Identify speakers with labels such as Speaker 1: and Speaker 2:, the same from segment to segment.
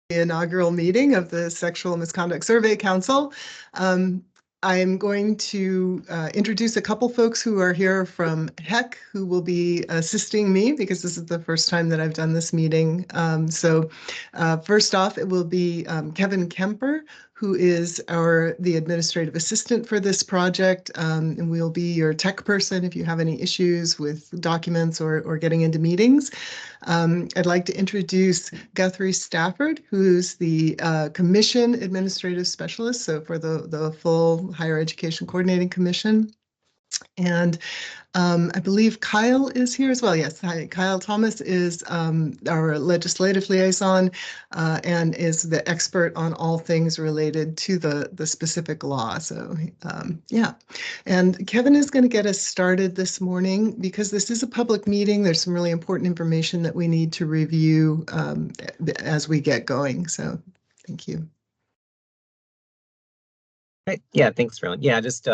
Speaker 1: The inaugural meeting of the Sexual Misconduct Survey Council. I'm going to introduce a couple folks who are here from HEC who will be assisting me because this is the first time that I've done this meeting. First off, it will be Kevin Kemper, who is the administrative assistant for this project, and we'll be your tech person if you have any issues with documents or getting into meetings. I'd like to introduce Guthrie Stafford, who's the Commission Administrative Specialist, so for the full Higher Education Coordinating Commission. And I believe Kyle is here as well. Yes, hi. Kyle Thomas is our legislative liaison and is the expert on all things related to the specific law. So yeah, and Kevin is going to get us started this morning because this is a public meeting. There's some really important information that we need to review as we get going. So thank you.
Speaker 2: Right. Yeah, thanks, Rowan. Yeah, just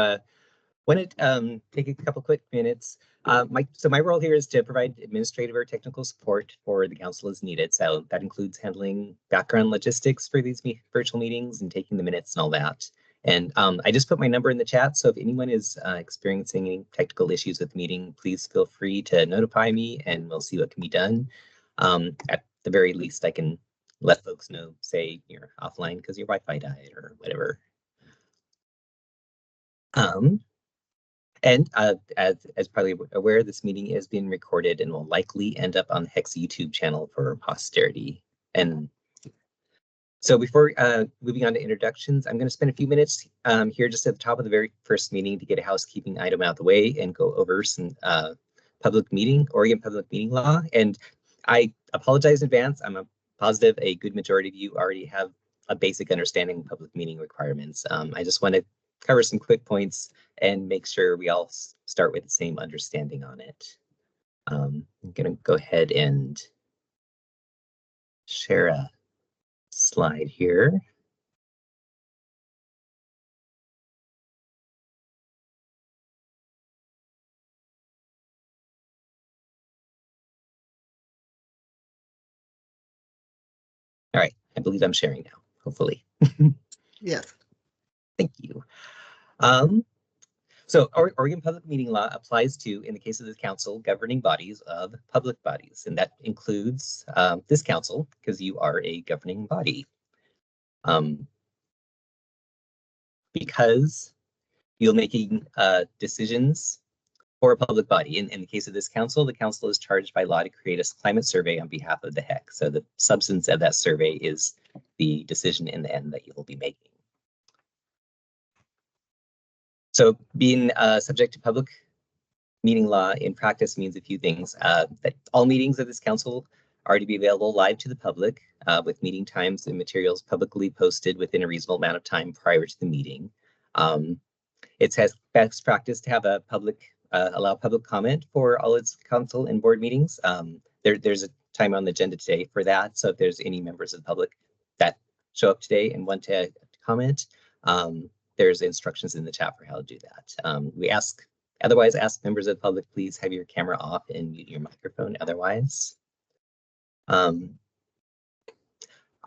Speaker 2: wanted to take a couple quick minutes. My role here is to provide administrative or technical support for the council as needed. So that includes handling background logistics for these virtual meetings and taking the minutes and all that. And I just put my number in the chat. So if anyone is experiencing any technical issues with the meeting, please feel free to notify me and we'll see what can be done. At the very least, I can let folks know, say you're offline because your Wi-Fi died or whatever. And as probably aware, this meeting is being recorded and will likely end up on the HEC's YouTube channel for posterity. And so before moving on to introductions, I'm going to spend a few minutes here just at the top of the very first meeting to get a housekeeping item out of the way and go over some Oregon public meeting law. And I apologize in advance. I'm positive a good majority of you already have a basic understanding of public meeting requirements. I just want to cover some quick points and make sure we all start with the same understanding on it. I'm going to go ahead and share a slide here. All right, I believe I'm sharing now, hopefully.
Speaker 1: Yes.
Speaker 2: Thank you. So Oregon public meeting law applies to, in the case of the council, governing bodies of public bodies, and that includes this council because you are a governing body. Because you're making decisions for a public body. In the case of this council, the council is charged by law to create a climate survey on behalf of the HEC. So the substance of that survey is the decision in the end that you will be making. So being subject to public meeting law in practice means a few things. That all meetings of this council are to be available live to the public with meeting times and materials publicly posted within a reasonable amount of time prior to the meeting. It has best practice to have a allow public comment for all its council and board meetings. There's a time on the agenda today for that. So if there's any members of the public that show up today and want to comment, there's instructions in the chat for how to do that. We otherwise ask members of the public, please have your camera off and mute your microphone otherwise. On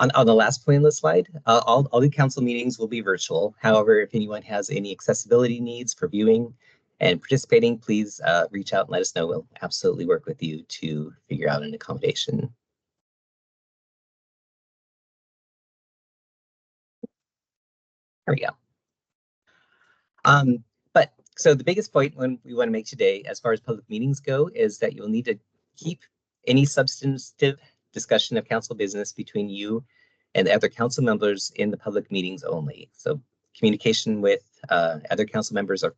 Speaker 2: the last point on the slide, all the council meetings will be virtual. However, if anyone has any accessibility needs for viewing and participating, please reach out and let us know. We'll absolutely work with you to figure out an accommodation. There we go. So the biggest point we want to make today, as far as public meetings go, is that you'll need to keep any substantive discussion of council business between you and the other council members in the public meetings only. So communication with other council members are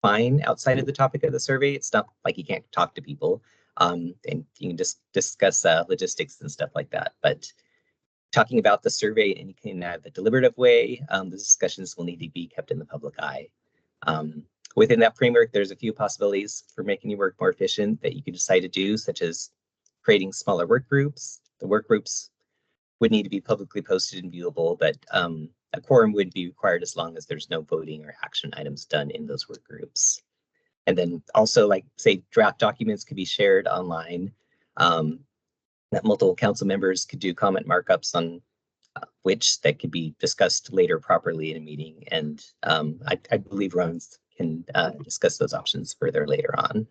Speaker 2: fine outside of the topic of the survey. It's not like you can't talk to people and you can just discuss logistics and stuff like that. But talking about the survey in a deliberative way, the discussions will need to be kept in the public eye. Within that framework, there's a few possibilities for making your work more efficient that you could decide to do, such as creating smaller work groups. The work groups would need to be publicly posted and viewable, but a quorum would be required as long as there's no voting or action items done in those work groups. And then also, like, say, draft documents could be shared online, that multiple council members could do comment markups on which that could be discussed later properly in a meeting. And I believe Ron can discuss those options further later on.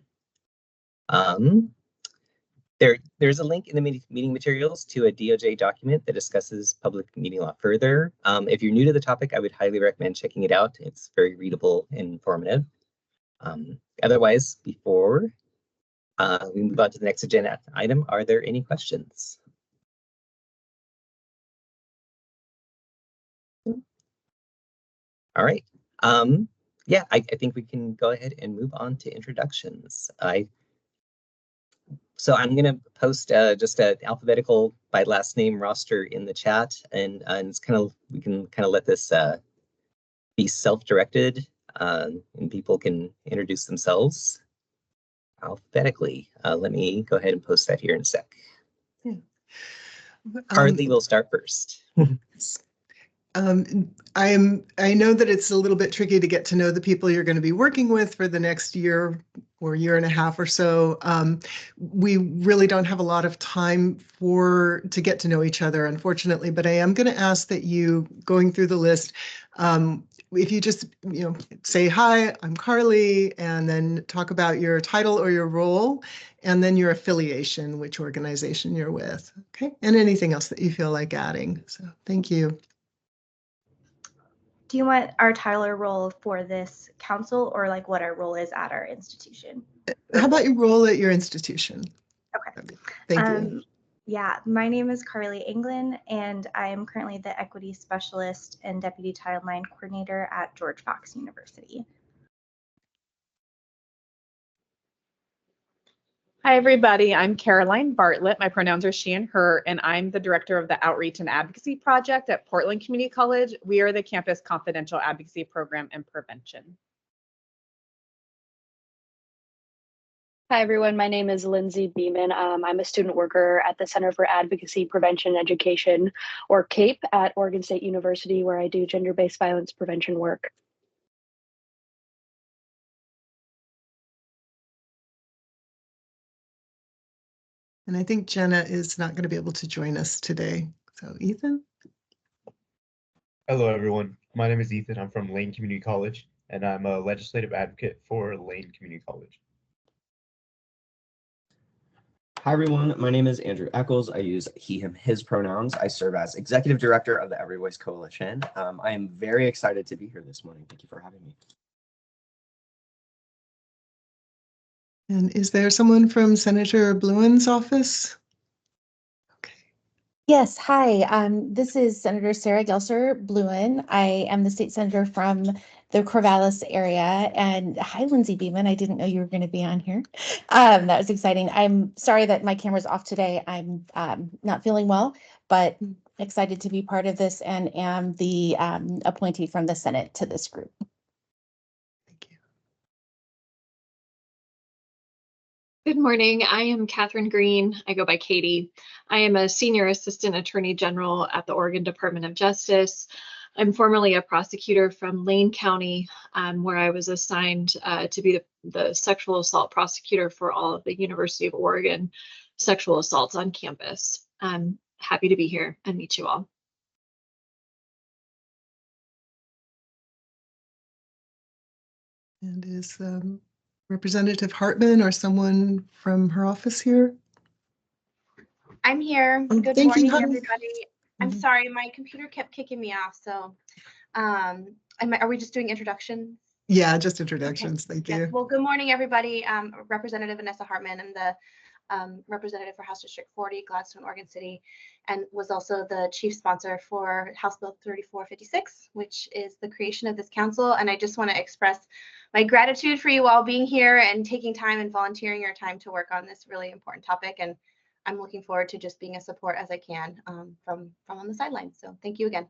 Speaker 2: There's a link in the meeting materials to a DOJ document that discusses public meeting law further. If you're new to the topic, I would highly recommend checking it out. It's very readable and informative. Otherwise, before we move on to the next agenda item, are there any questions? All right. Yeah, I think we can go ahead and move on to introductions. So I'm going to post just an alphabetical by last name roster in the chat, and it's we can kind of let this be self-directed, and people can introduce themselves alphabetically. Let me go ahead and post that here in a sec. Yeah. Carly will start first.
Speaker 1: I know that it's a little bit tricky to get to know the people you're going to be working with for the next year or year and a half or so. We really don't have a lot of time to get to know each other, unfortunately, but I am going to ask that you, going through the list, if you just say, hi, I'm Carly, and then talk about your title or your role, and then your affiliation, which organization you're with, okay? And anything else that you feel like adding. So thank you.
Speaker 3: Do you want our title or role for this council, or like what our role is at our institution?
Speaker 1: How about your role at your institution?
Speaker 3: Okay.
Speaker 1: Thank you.
Speaker 3: Yeah, my name is Carly England, and I am currently the Equity Specialist and Deputy Title IX Coordinator at George Fox University.
Speaker 4: Hi, everybody. I'm Caroline Bartlett. My pronouns are she and her, and I'm the director of the Outreach and Advocacy Project at Portland Community College. We are the campus confidential advocacy program and prevention.
Speaker 5: Hi, everyone. My name is Lindsay Beeman. I'm a student worker at the Center for Advocacy, Prevention, and Education, or CAPE, at Oregon State University, where I do gender-based violence prevention work.
Speaker 1: And I think Jenna is not going to be able to join us today. So Ethan?
Speaker 6: Hello, everyone. My name is Ethan. I'm from Lane Community College, and I'm a legislative advocate for Lane Community College.
Speaker 7: Hi, everyone. My name is Andrew Eccles. I use he, him, his pronouns. I serve as executive director of the Every Voice Coalition. I am very excited to be here this morning. Thank you for having me.
Speaker 1: And is there someone from Senator Blumen's office? Okay.
Speaker 8: Yes, hi. This is Senator Sarah Gelser Bluen. I am the state senator from the Corvallis area. And hi, Lindsay Beeman. I didn't know you were going to be on here. That was exciting. I'm sorry that my camera's off today. I'm not feeling well, but excited to be part of this and am the appointee from the Senate to this group.
Speaker 9: Good morning. I am Catherine Green. I go by Katie. I am a senior assistant attorney general at the Oregon Department of Justice. I'm formerly a prosecutor from Lane County, where I was assigned to be the sexual assault prosecutor for all of the University of Oregon sexual assaults on campus. I'm happy to be here and meet you all.
Speaker 1: And is Representative Hartman or someone from her office here?
Speaker 10: I'm here. Good
Speaker 1: Thank
Speaker 10: morning,
Speaker 1: you,
Speaker 10: everybody. I'm sorry, my computer kept kicking me off. So are we just doing introductions?
Speaker 1: Yeah, just introductions. Okay. Thank you.
Speaker 10: Well, good morning, everybody. Representative Vanessa Hartman. I'm the representative for House District 40, Gladstone, Oregon City, and was also the chief sponsor for House Bill 3456, which is the creation of this council. And I just want to express my gratitude for you all being here and taking time and volunteering your time to work on this really important topic. And I'm looking forward to just being a support as I can from on the sidelines. So thank you again.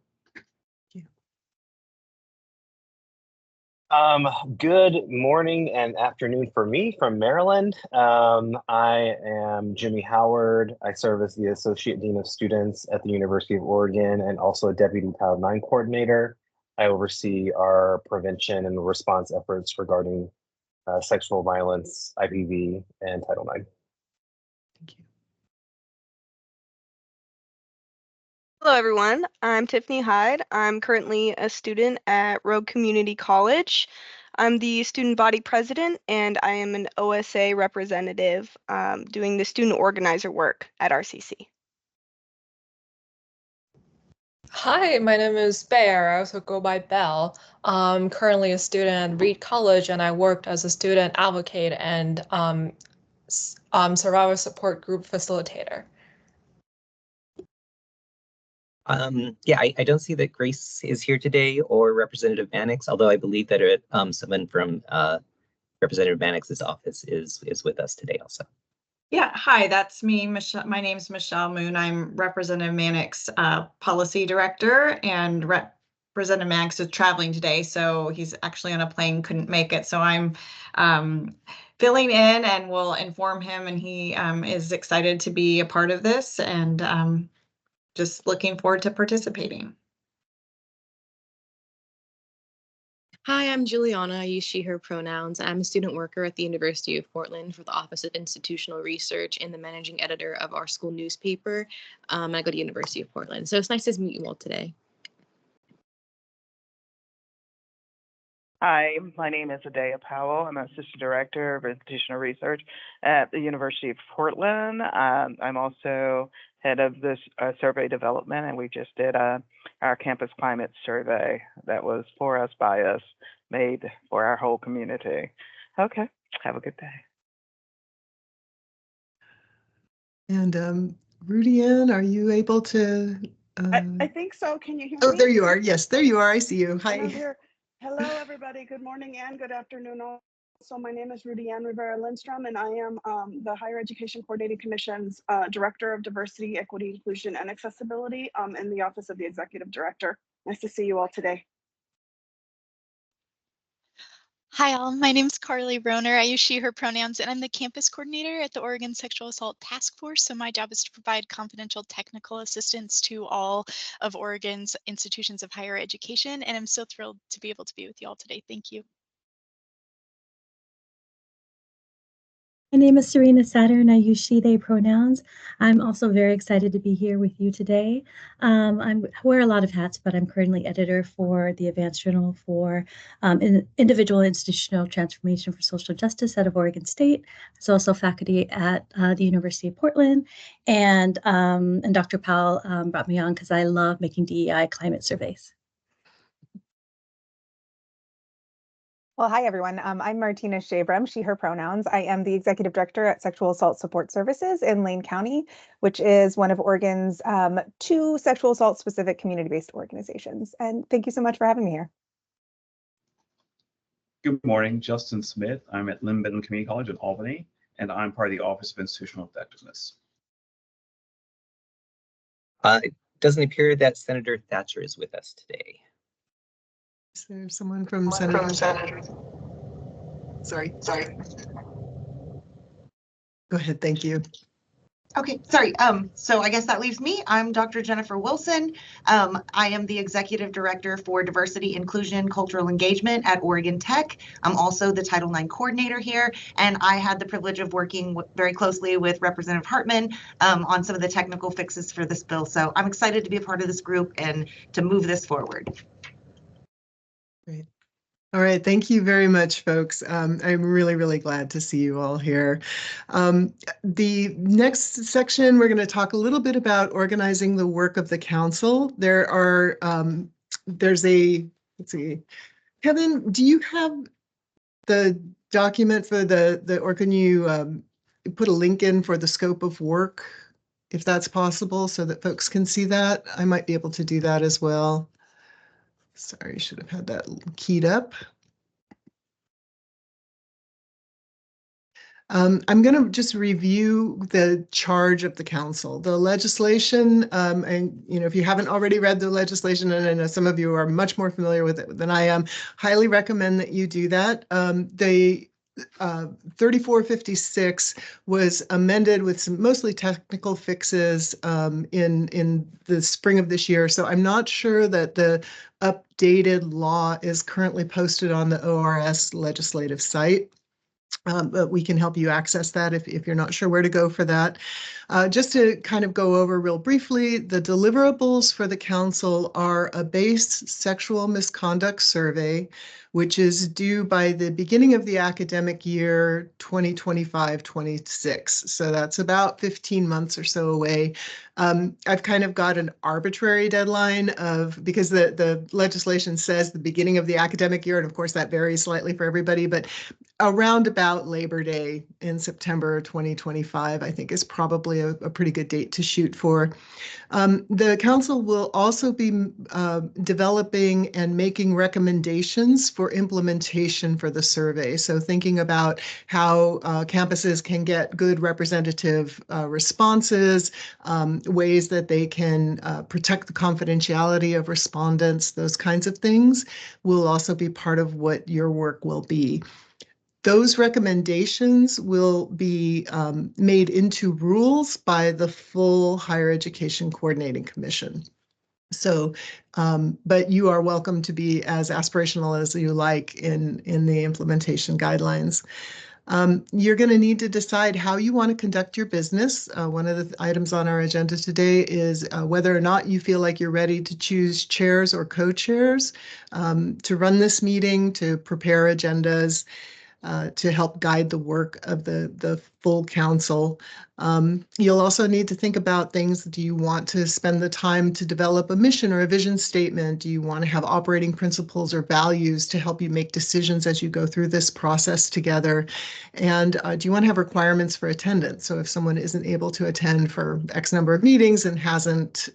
Speaker 11: Good morning and afternoon for me from Maryland. I am Jimmy Howard. I serve as the Associate Dean of Students at the University of Oregon and also a Deputy Title IX Coordinator. I oversee our prevention and response efforts regarding sexual violence, IPV, and Title IX.
Speaker 1: Thank you.
Speaker 12: Hello, everyone. I'm Tiffany Hyde. I'm currently a student at Rogue Community College. I'm the student body president, and I am an OSA representative doing the student organizer work at RCC.
Speaker 13: Hi, my name is Bear. I also go by Belle. I'm currently a student at Reed College, and I worked as a student advocate and survivor support group facilitator.
Speaker 2: Yeah, I don't see that Grace is here today or Representative Mannix, although I believe that someone from Representative Mannix's office is with us today also.
Speaker 14: Yeah, hi, that's me, Michelle. My name's Michelle Moon. I'm Representative Mannix Policy Director, and Representative Mannix is traveling today, so he's actually on a plane, couldn't make it. So I'm filling in and will inform him, and he is excited to be a part of this and just looking forward to participating.
Speaker 15: Hi, I'm Juliana. I use she, her pronouns. I'm a student worker at the University of Portland for the Office of Institutional Research and the managing editor of our school newspaper. I go to University of Portland. So it's nice to meet you all today.
Speaker 16: Hi, my name is Adea Powell. I'm Assistant Director of Institutional Research at the University of Portland. I'm also head of this survey development, and we just did our campus climate survey that was for us, by us, made for our whole community. Okay, have a good day.
Speaker 1: And Rudy Ann, are you able to?
Speaker 17: I think so. Can you hear me?
Speaker 1: Oh, there you are. Yes, there you are. I see you. Hi.
Speaker 17: Hello, everybody. Good morning and good afternoon. So my name is Rudy Ann Rivera Lindstrom, and I am the Higher Education Coordinating Commission's Director of Diversity, Equity, Inclusion, and Accessibility in the Office of the Executive Director. Nice to see you all today.
Speaker 18: Hi all, my name is Carly Broner. I use she, her pronouns, and I'm the campus coordinator at the Oregon Sexual Assault Task Force. So my job is to provide confidential technical assistance to all of Oregon's institutions of higher education. And I'm so thrilled to be able to be with you all today. Thank you.
Speaker 19: My name is Serena Saturn. I use she, they pronouns. I'm also very excited to be here with you today. I wear a lot of hats, but I'm currently editor for the Advanced Journal for Individual Institutional Transformation for Social Justice out of Oregon State. I was also faculty at the University of Portland. And Dr. Powell brought me on because I love making DEI climate surveys.
Speaker 20: Well, hi, everyone. I'm Martina Shabram, she, her pronouns. I am the Executive Director at Sexual Assault Support Services in Lane County, which is one of Oregon's 2 sexual assault specific community-based organizations. And thank you so much for having me here.
Speaker 21: Good morning, Justin Smith. I'm at Lynn Benton Community College in Albany, and I'm part of the Office of Institutional Effectiveness.
Speaker 2: It doesn't appear that Senator Thatcher is with us today.
Speaker 1: Is there someone from Senator? Sorry. Go ahead, thank you.
Speaker 22: Okay, sorry. So I guess that leaves me. I'm Dr. Jennifer Wilson. I am the Executive Director for Diversity, Inclusion, Cultural Engagement at Oregon Tech. I'm also the Title IX Coordinator here, and I had the privilege of working very closely with Representative Hartman on some of the technical fixes for this bill. So I'm excited to be a part of this group and to move this forward.
Speaker 1: Great. All right, thank you very much, folks. I'm really, really glad to see you all here. The next section, we're going to talk a little bit about organizing the work of the council. There's let's see, Kevin, do you have the document for or can you put a link in for the scope of work, if that's possible, so that folks can see that? I might be able to do that as well. Sorry, should have had that keyed up. I'm going to just review the charge of the council. The legislation, and if you haven't already read the legislation, and I know some of you are much more familiar with it than I am, highly recommend that you do that. The 3456 was amended with some mostly technical fixes in the spring of this year. So I'm not sure that the updated law is currently posted on the ORS legislative site. But we can help you access that if you're not sure where to go for that. Just to kind of go over real briefly, the deliverables for the council are a base sexual misconduct survey, which is due by the beginning of the academic year 2025-26. So that's about 15 months or so away. I've kind of got an arbitrary deadline because the legislation says the beginning of the academic year, and of course that varies slightly for everybody, but around about Labor Day in September 2025, I think is probably a pretty good date to shoot for. The council will also be developing and making recommendations for implementation for the survey. So thinking about how campuses can get good representative responses, ways that they can protect the confidentiality of respondents, those kinds of things will also be part of what your work will be. Those recommendations will be made into rules by the full Higher Education Coordinating Commission. So, but you are welcome to be as aspirational as you like in the implementation guidelines. You're going to need to decide how you want to conduct your business. One of the items on our agenda today is whether or not you feel like you're ready to choose chairs or co-chairs to run this meeting, to prepare agendas, to help guide the work of the full council. You'll also need to think about things. Do you want to spend the time to develop a mission or a vision statement? Do you want to have operating principles or values to help you make decisions as you go through this process together? And do you want to have requirements for attendance? So if someone isn't able to attend for X number of meetings and hasn't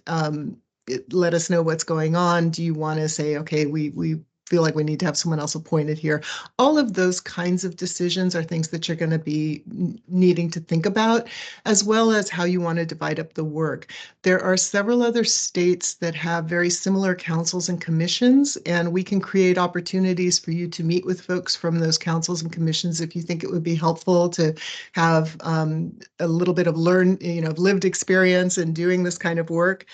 Speaker 1: let us know what's going on, do you want to say, okay, we feel like we need to have someone else appointed here? All of those kinds of decisions are things that you're going to be needing to think about, as well as how you want to divide up the work. There are several other states that have very similar councils and commissions, and we can create opportunities for you to meet with folks from those councils and commissions if you think it would be helpful to have a little bit of lived experience in doing this kind of work.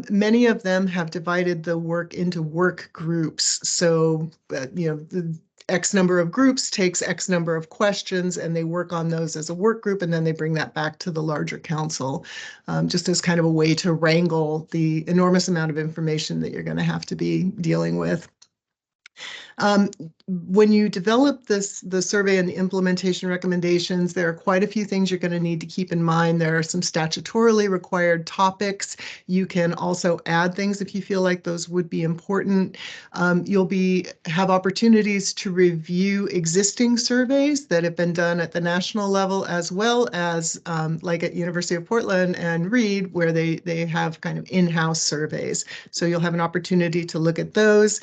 Speaker 1: Many of them have divided the work into work groups. So, the X number of groups takes X number of questions and they work on those as a work group, and then they bring that back to the larger council, just as kind of a way to wrangle the enormous amount of information that you're going to have to be dealing with. When you develop the survey and the implementation recommendations, there are quite a few things you're going to need to keep in mind. There are some statutorily required topics. You can also add things if you feel like those would be important. You'll have opportunities to review existing surveys that have been done at the national level, as well as like at University of Portland and Reed, where they have kind of in-house surveys. So you'll have an opportunity to look at those.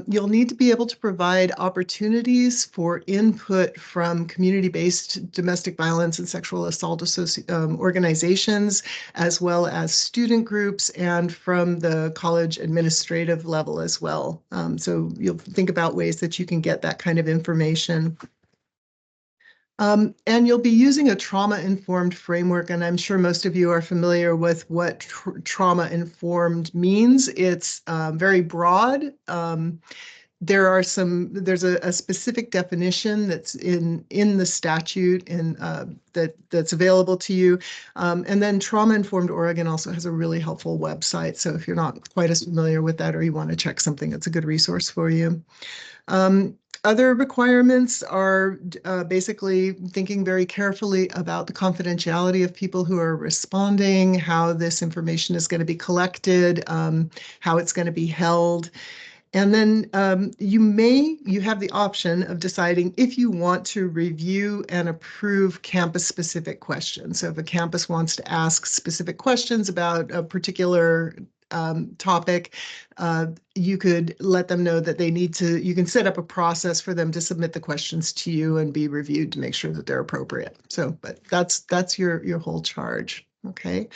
Speaker 1: You'll need to be able to provide opportunities for input from community-based domestic violence and sexual assault organizations, as well as student groups, and from the college administrative level as well. So you'll think about ways that you can get that kind of information. And you'll be using a trauma-informed framework, and I'm sure most of you are familiar with what trauma-informed means. It's very broad. There's a specific definition that's in the statute that's available to you. And then Trauma Informed Oregon also has a really helpful website. So if you're not quite as familiar with that, or you want to check something, it's a good resource for you. Other requirements are basically thinking very carefully about the confidentiality of people who are responding, how this information is going to be collected, how it's going to be held. And then you have the option of deciding if you want to review and approve campus-specific questions. So if a campus wants to ask specific questions about a particular topic, you could let them know that you can set up a process for them to submit the questions to you and be reviewed to make sure that they're appropriate. So, but that's your whole charge. Okay.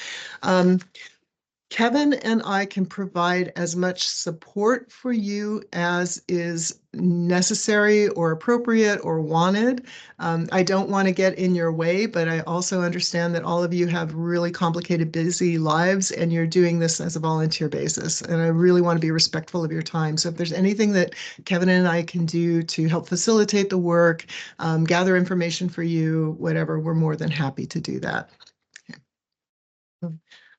Speaker 1: Kevin and I can provide as much support for you as is necessary or appropriate or wanted. I don't want to get in your way, but I also understand that all of you have really complicated, busy lives, and you're doing this as a volunteer basis. And I really want to be respectful of your time. So if there's anything that Kevin and I can do to help facilitate the work, gather information for you, whatever, we're more than happy to do that.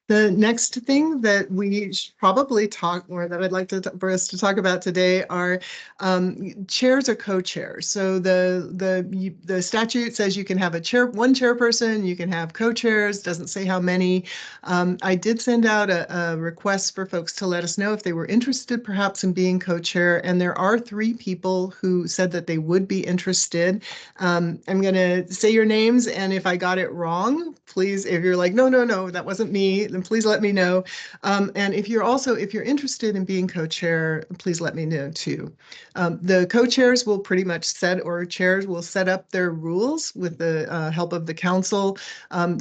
Speaker 1: The next thing that we should probably talk, or that I'd like for us to talk about today, are chairs or co-chairs. So the statute says you can have one chairperson, you can have co-chairs, doesn't say how many. I did send out a request for folks to let us know if they were interested perhaps in being co-chair, and there are 3 people who said that they would be interested. I'm going to say your names, and if I got it wrong, please, if you're like, no, that wasn't me, then please let me know. And if you're interested in being co-chair, please let me know too. The co-chairs will pretty much chairs will set up their rules with the help of the council.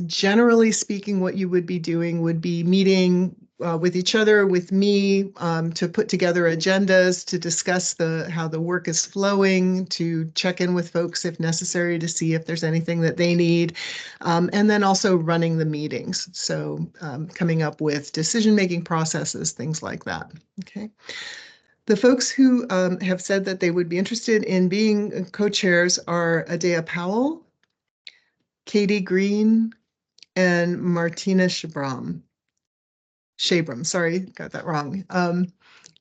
Speaker 1: Generally speaking, what you would be doing would be meeting with each other, with me, to put together agendas, to discuss how the work is flowing, to check in with folks if necessary to see if there's anything that they need, and then also running the meetings. So coming up with decision-making processes, things like that. Okay. The folks who have said that they would be interested in being co-chairs are Adea Powell, Katie Green, and Martina Shabram. Sorry, got that wrong.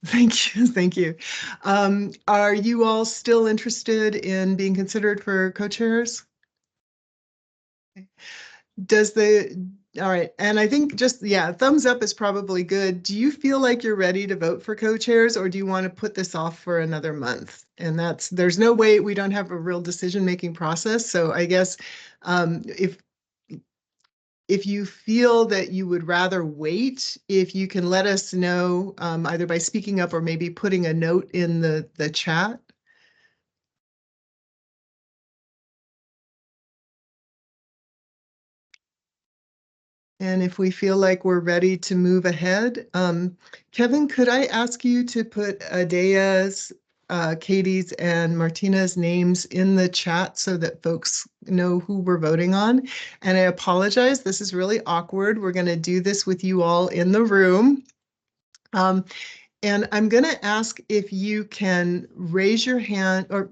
Speaker 1: Thank you. Are you all still interested in being considered for co-chairs? All right, and I think thumbs up is probably good. Do you feel like you're ready to vote for co-chairs, or do you want to put this off for another month? And there's no way, we don't have a real decision-making process. So I guess if you feel that you would rather wait, if you can let us know either by speaking up or maybe putting a note in the chat. And if we feel like we're ready to move ahead, Kevin, could I ask you to put Adea's, Katie's, and Martina's names in the chat so that folks know who we're voting on? And I apologize, this is really awkward. We're going to do this with you all in the room. And I'm going to ask if you can raise your hand, or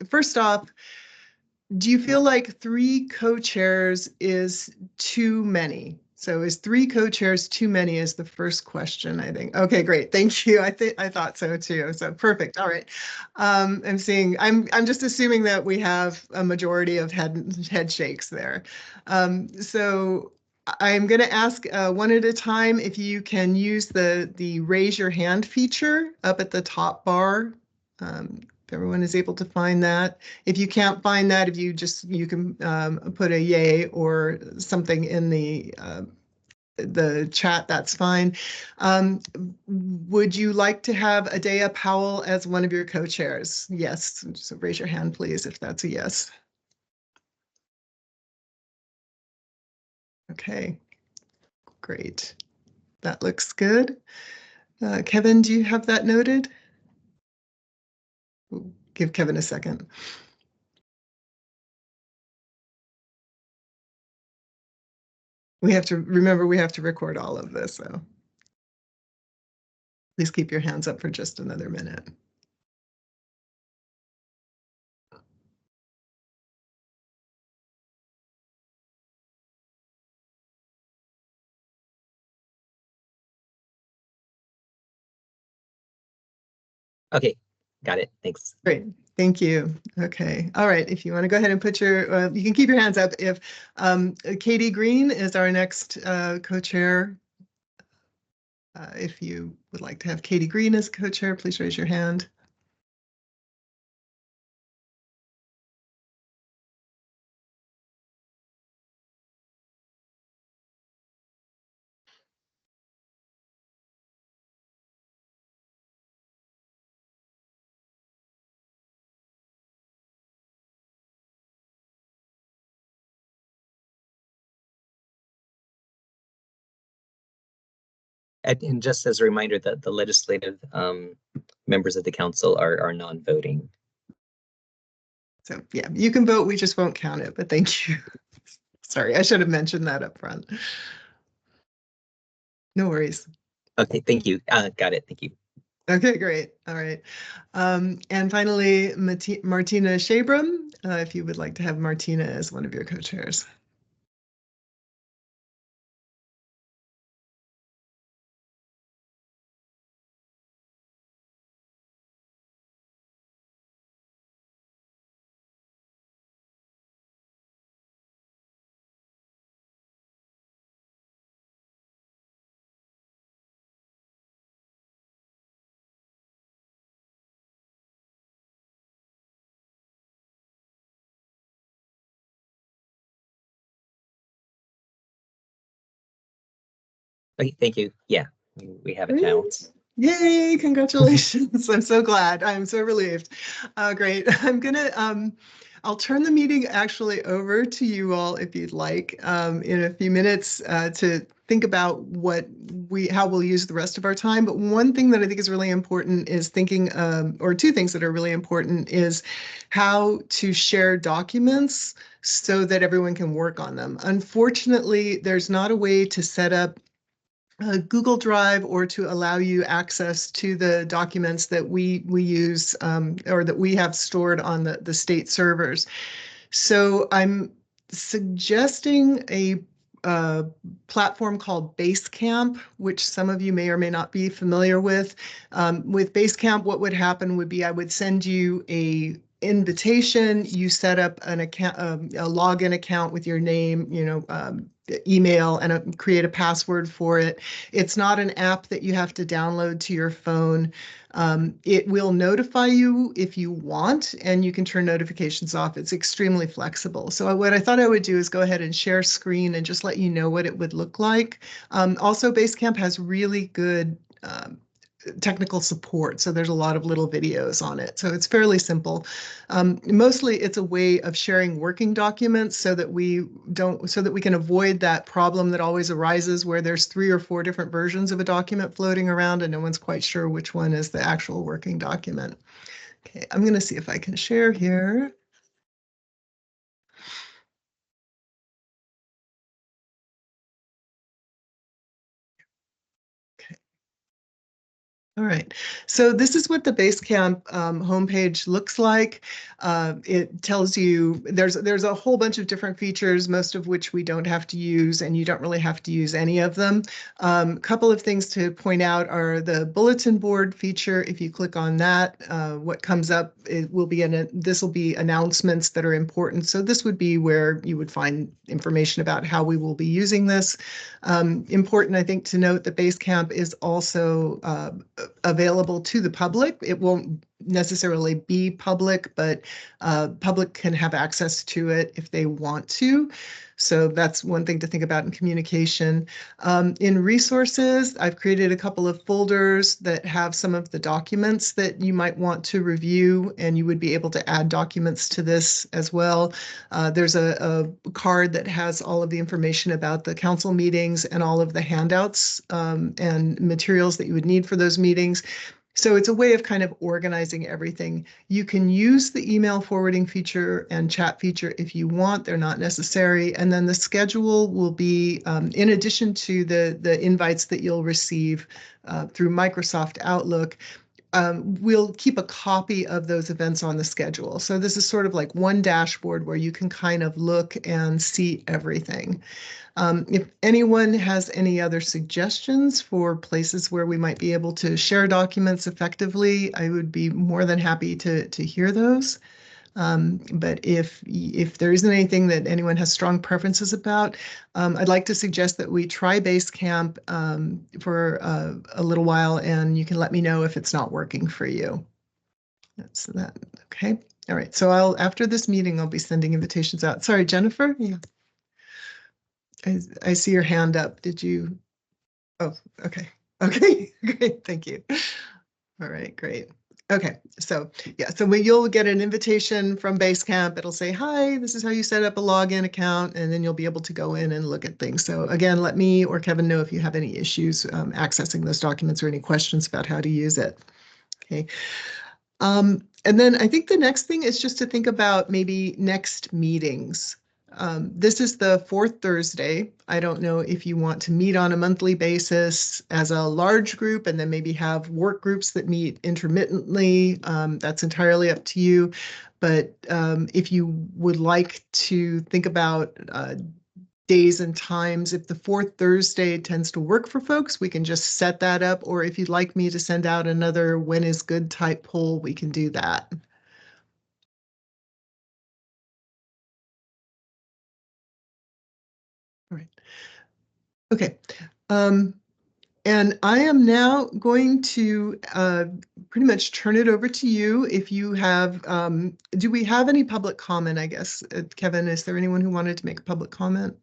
Speaker 1: first off, do you feel like 3 co-chairs is too many? So is 3 co-chairs too many is the first question, I think. Okay, great. Thank you. I thought so too. So perfect. All right. I'm just assuming that we have a majority of head shakes there. So I'm going to ask one at a time if you can use the raise your hand feature up at the top bar. If everyone is able to find that. If you can't find that, if you can put a yay or something in the chat, that's fine. Would you like to have Adea Powell as one of your co-chairs? Yes, so raise your hand, please, if that's a yes. Okay, great. That looks good. Kevin, do you have that noted? We'll give Kevin a second. We have to record all of this, so please keep your hands up for just another minute.
Speaker 2: Okay, got it. Thanks.
Speaker 1: Great. Thank you. Okay. All right. If you want to go ahead and put you can keep your hands up. If Katie Green is our next co-chair. If you would like to have Katie Green as co-chair, please raise your hand.
Speaker 2: And just as a reminder that the legislative members of the council are non-voting.
Speaker 1: So yeah, you can vote, we just won't count it, but thank you. Sorry, I should have mentioned that up front. No worries.
Speaker 2: Okay, thank you. Got it, thank you.
Speaker 1: Okay, great. All right. And finally, Martina Shabram, if you would like to have Martina as one of your co-chairs.
Speaker 2: Okay, thank you. Yeah, we have it now.
Speaker 1: Yay, congratulations. I'm so glad. I'm so relieved. Great. I'll turn the meeting actually over to you all if you'd like in a few minutes to think about how we'll use the rest of our time. But one thing that I think is really important is thinking, or two things that are really important is how to share documents so that everyone can work on them. Unfortunately, there's not a way to set up Google Drive or to allow you access to the documents that we use or that we have stored on the state servers. So I'm suggesting a platform called Basecamp, which some of you may or may not be familiar with. With Basecamp, what would happen would be I would send you a invitation, you set up an account, a login account with your name, email, and create a password for it. It's not an app that you have to download to your phone. It will notify you if you want, and you can turn notifications off. It's extremely flexible. So what I thought I would do is go ahead and share screen and just let you know what it would look like. Also, Basecamp has really good technical support. So there's a lot of little videos on it. So it's fairly simple. Mostly it's a way of sharing working documents so that we can avoid that problem that always arises where there's 3 or 4 different versions of a document floating around and no one's quite sure which one is the actual working document. Okay, I'm going to see if I can share here. All right, so this is what the Basecamp homepage looks like. It tells you there's a whole bunch of different features, most of which we don't have to use, and you don't really have to use any of them. A couple of things to point out are the bulletin board feature. If you click on that, what comes up this will be announcements that are important. So this would be where you would find information about how we will be using this. Important, I think, to note that Basecamp is also available to the public. It won't necessarily be public, but public can have access to it if they want to. So that's one thing to think about in communication. In resources, I've created a couple of folders that have some of the documents that you might want to review, and you would be able to add documents to this as well. There's a card that has all of the information about the council meetings and all of the handouts and materials that you would need for those meetings. So it's a way of kind of organizing everything. You can use the email forwarding feature and chat feature if you want. They're not necessary. And then the schedule will be, in addition to the invites that you'll receive through Microsoft Outlook, we'll keep a copy of those events on the schedule. So this is sort of like one dashboard where you can kind of look and see everything. If anyone has any other suggestions for places where we might be able to share documents effectively, I would be more than happy to hear those. But if there isn't anything that anyone has strong preferences about, I'd like to suggest that we try Basecamp for a little while, and you can let me know if it's not working for you. That's that. Okay. All right. So after this meeting, I'll be sending invitations out. Sorry, Jennifer. Yeah. I see your hand up. Did you? Oh, okay. Okay, great. Thank you. All right, great. Okay, so yeah, so when you'll get an invitation from Basecamp, it'll say, hi, this is how you set up a login account, and then you'll be able to go in and look at things. So again, let me or Kevin know if you have any issues accessing those documents or any questions about how to use it. Okay. And then I think the next thing is just to think about maybe next meetings. This is the fourth Thursday. I don't know if you want to meet on a monthly basis as a large group and then maybe have work groups that meet intermittently. That's entirely up to you. But if you would like to think about days and times, if the fourth Thursday tends to work for folks, we can just set that up. Or if you'd like me to send out another when is good type poll, we can do that. All right. Okay. And I am now going to pretty much turn it over to you. If you have, do we have any public comment, I guess? Kevin, is there anyone who wanted to make a public comment?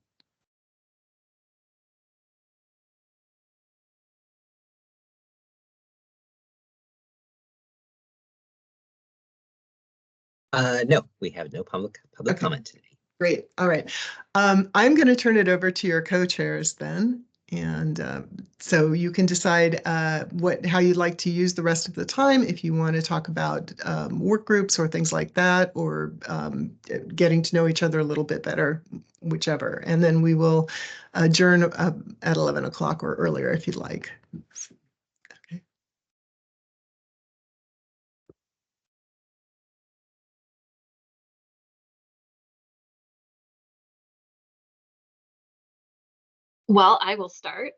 Speaker 2: No, we have no public comment today.
Speaker 1: Great. All right. I'm going to turn it over to your co-chairs then. And so you can decide how you'd like to use the rest of the time, if you want to talk about work groups or things like that, or getting to know each other a little bit better, whichever. And then we will adjourn at 11 o'clock or earlier if you'd like.
Speaker 9: Well, I will start.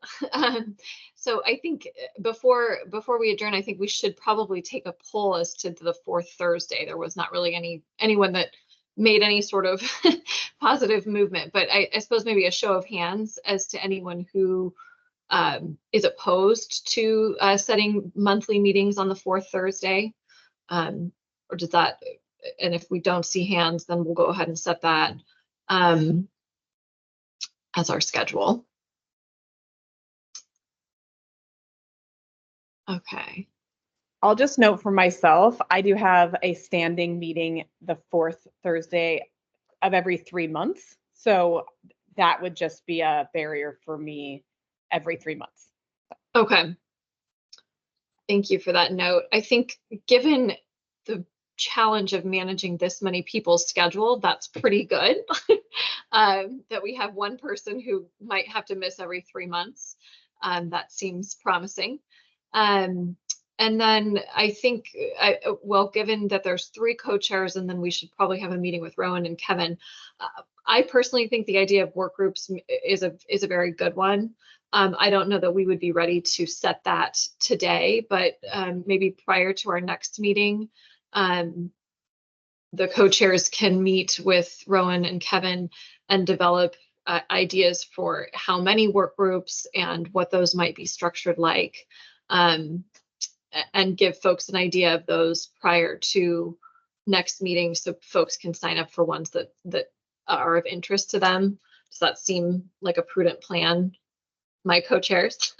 Speaker 9: So I think before we adjourn, I think we should probably take a poll as to the fourth Thursday. There was not really anyone that made any sort of positive movement, but I suppose maybe a show of hands as to anyone who is opposed to setting monthly meetings on the fourth Thursday. Or does that, and if we don't see hands, then we'll go ahead and set that as our schedule. Okay.
Speaker 3: I'll just note for myself, I do have a standing meeting the fourth Thursday of every 3 months. So that would just be a barrier for me every 3 months.
Speaker 9: Okay. Thank you for that note. I think given the challenge of managing this many people's schedule, that's pretty good. That we have one person who might have to miss every 3 months. That seems promising. And then I think, well, given that there's 3 co-chairs, and then we should probably have a meeting with Rowan and Kevin. I personally think the idea of work groups is a very good one. I don't know that we would be ready to set that today, but maybe prior to our next meeting, the co-chairs can meet with Rowan and Kevin and develop ideas for how many work groups and what those might be structured like. And give folks an idea of those prior to next meeting, so folks can sign up for ones that are of interest to them. Does that seem like a prudent plan, my co-chairs?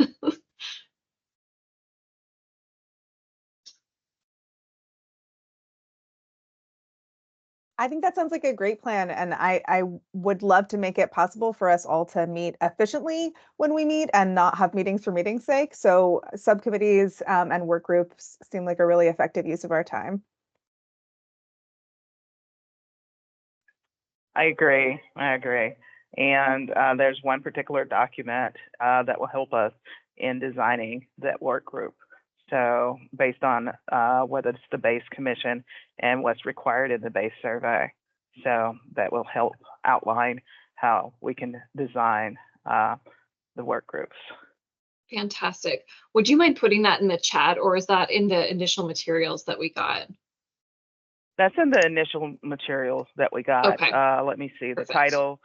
Speaker 20: I think that sounds like a great plan, and I would love to make it possible for us all to meet efficiently when we meet and not have meetings for meeting's sake. So subcommittees and work groups seem like a really effective use of our time.
Speaker 16: I agree. And there's one particular document that will help us in designing that work group. So based on whether it's the base commission and what's required in the base survey. So that will help outline how we can design the work groups.
Speaker 9: Fantastic. Would you mind putting that in the chat, or is that in the initial materials that we got?
Speaker 16: That's in the initial materials that we got.
Speaker 9: Okay.
Speaker 16: Let me see.
Speaker 9: Perfect.
Speaker 16: The title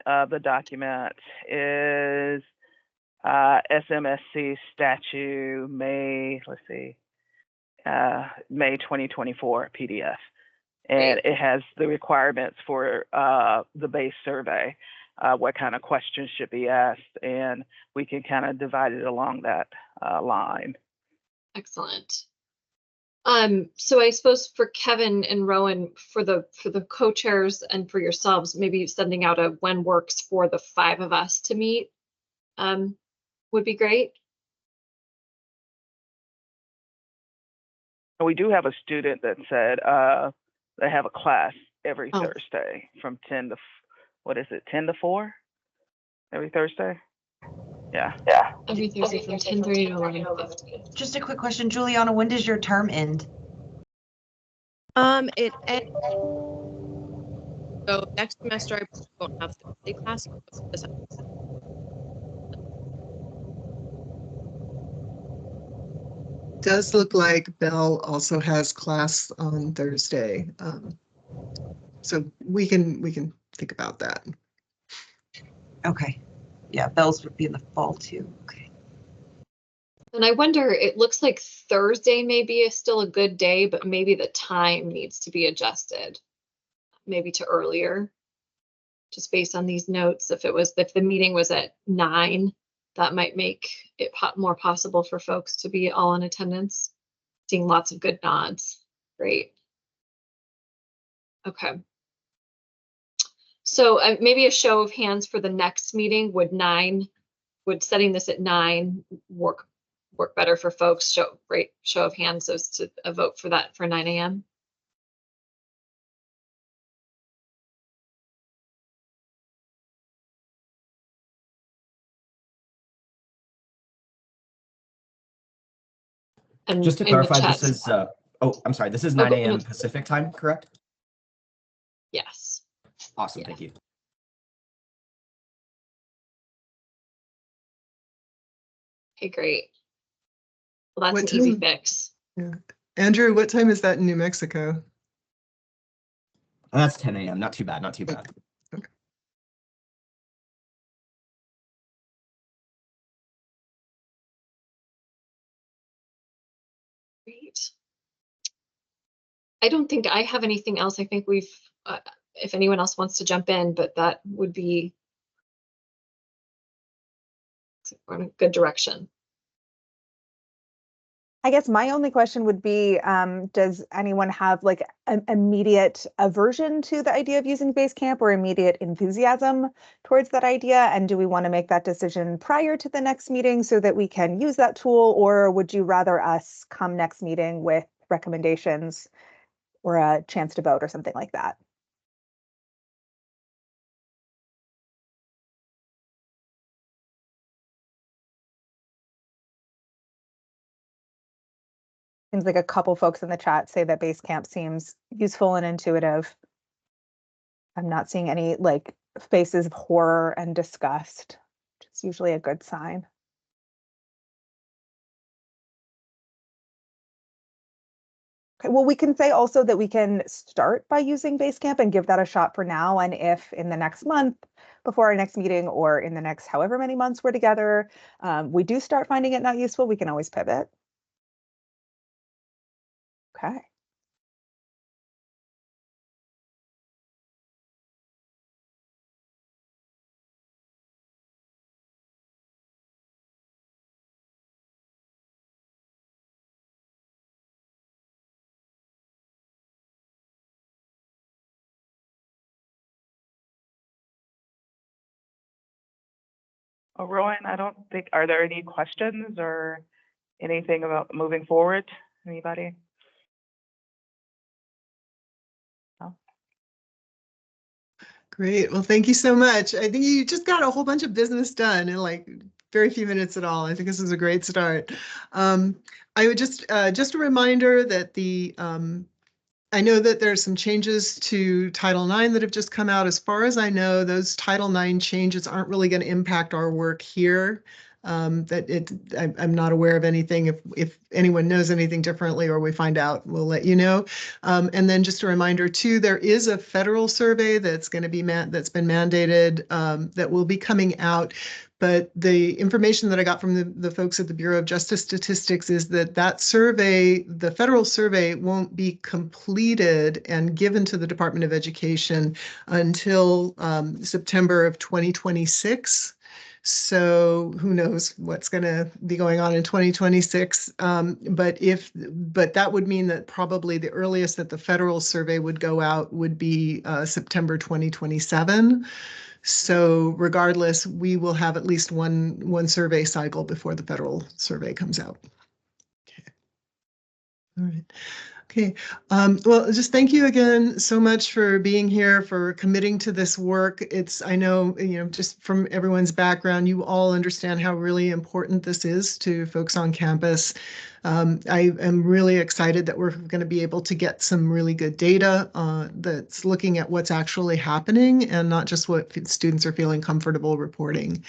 Speaker 16: of the document is SMSC statute May 2024 PDF. And it has the requirements for the base survey, what kind of questions should be asked, and we can kind of divide it along that line.
Speaker 9: Excellent. So I suppose for Kevin and Rowan, for the co-chairs and for yourselves, maybe sending out a when works for the 5 of us to meet would be great.
Speaker 16: And we do have a student that said they have a class every
Speaker 9: Oh.
Speaker 16: Thursday from 10 to, what is it, 10 to 4? Every Thursday? Yeah.
Speaker 9: Every Thursday from 10:30 to 11:50.
Speaker 22: Just a quick question, Juliana, when does your term end?
Speaker 15: It ends. So next semester I won't have Thursday class.
Speaker 1: Does look like Bell also has class on Thursday. So we can think about that.
Speaker 22: Okay. Yeah, Bell's would be in the fall too. Okay.
Speaker 9: And I wonder, it looks like Thursday maybe is still a good day, but maybe the time needs to be adjusted, maybe to earlier. Just based on these notes, if the meeting was at 9, that might make it more possible for folks to be all in attendance. Seeing lots of good nods. Great. Okay. So maybe a show of hands for the next meeting. Would setting this at 9 work better for folks? Show of hands as to a vote for that for 9 a.m. And
Speaker 7: Just to
Speaker 9: in the
Speaker 7: clarify,
Speaker 9: chat.
Speaker 7: this is, I'm sorry, this is
Speaker 9: Oh,
Speaker 7: 9
Speaker 9: no.
Speaker 7: a.m. Pacific time, correct?
Speaker 9: Yes.
Speaker 7: Awesome,
Speaker 9: Yeah.
Speaker 7: thank you.
Speaker 9: Okay, great. Well, that's
Speaker 1: What
Speaker 9: an easy
Speaker 1: time?
Speaker 9: fix.
Speaker 1: Yeah. Andrew, what time is that in New Mexico?
Speaker 7: That's 10 a.m. Not too bad, not too bad.
Speaker 1: Okay.
Speaker 9: Great. I don't think I have anything else. I think we've, if anyone else wants to jump in, but that would be we're in a good direction.
Speaker 20: I guess my only question would be, does anyone have like an immediate aversion to the idea of using Basecamp or immediate enthusiasm towards that idea? And do we want to make that decision prior to the next meeting so that we can use that tool? Or would you rather us come next meeting with recommendations or a chance to vote or something like that? Seems like a couple folks in the chat say that Basecamp seems useful and intuitive. I'm not seeing any like faces of horror and disgust, which is usually a good sign. Okay, well, we can say also that we can start by using Basecamp and give that a shot for now. And if in the next month, before our next meeting, or in the next however many months we're together, we do start finding it not useful, we can always pivot. Okay.
Speaker 16: Oh, Rowan, I don't think, are there any questions or anything about moving forward? Anybody? No?
Speaker 1: Great. Well, thank you so much. I think you just got a whole bunch of business done in like very few minutes at all. I think this is a great start. I would just a reminder that I know that there's some changes to Title IX that have just come out. As far as I know, those Title IX changes aren't really going to impact our work here. I'm not aware of anything. If anyone knows anything differently or we find out, we'll let you know. And then just a reminder too, there is a federal survey that's going to be that's been mandated that will be coming out. But the information that I got from the folks at the Bureau of Justice Statistics is that survey, the federal survey, won't be completed and given to the Department of Education until September of 2026. So who knows what's going to be going on in 2026. But that would mean that probably the earliest that the federal survey would go out would be September 2027. So regardless, we will have at least one survey cycle before the federal survey comes out. Okay. All right. Okay, well, just thank you again so much for being here, for committing to this work. I know, just from everyone's background, you all understand how really important this is to folks on campus. I am really excited that we're going to be able to get some really good data that's looking at what's actually happening and not just what students are feeling comfortable reporting.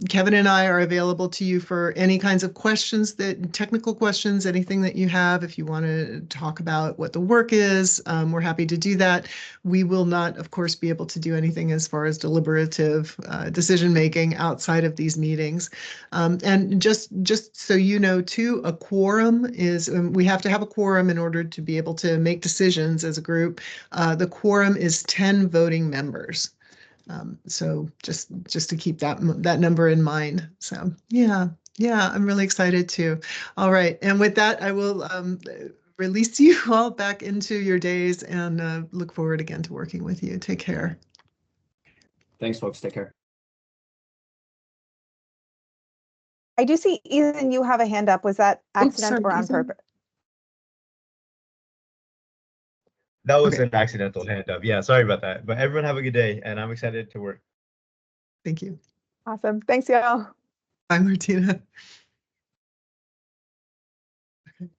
Speaker 1: Kevin and I are available to you for any kinds of questions, technical questions, anything that you have. If you want to talk about what the work is, we're happy to do that. We will not, of course, be able to do anything as far as deliberative decision making outside of these meetings. And just so you know, too, a quorum is, we have to have a quorum in order to be able to make decisions as a group. The quorum is 10 voting members. So just to keep that number in mind. So yeah, I'm really excited too. All right, and with that, I will release you all back into your days and look forward again to working with you. Take care.
Speaker 7: Thanks, folks. Take care.
Speaker 20: I do see, Ethan, you have a hand up. Was that accident or on
Speaker 1: Ethan?
Speaker 20: purpose?
Speaker 6: That was
Speaker 1: Okay.
Speaker 6: an accidental hand up. Yeah, sorry about that. But everyone have a good day, and I'm excited to work.
Speaker 1: Thank you.
Speaker 20: Awesome. Thanks, y'all.
Speaker 1: Bye, Martina. Okay.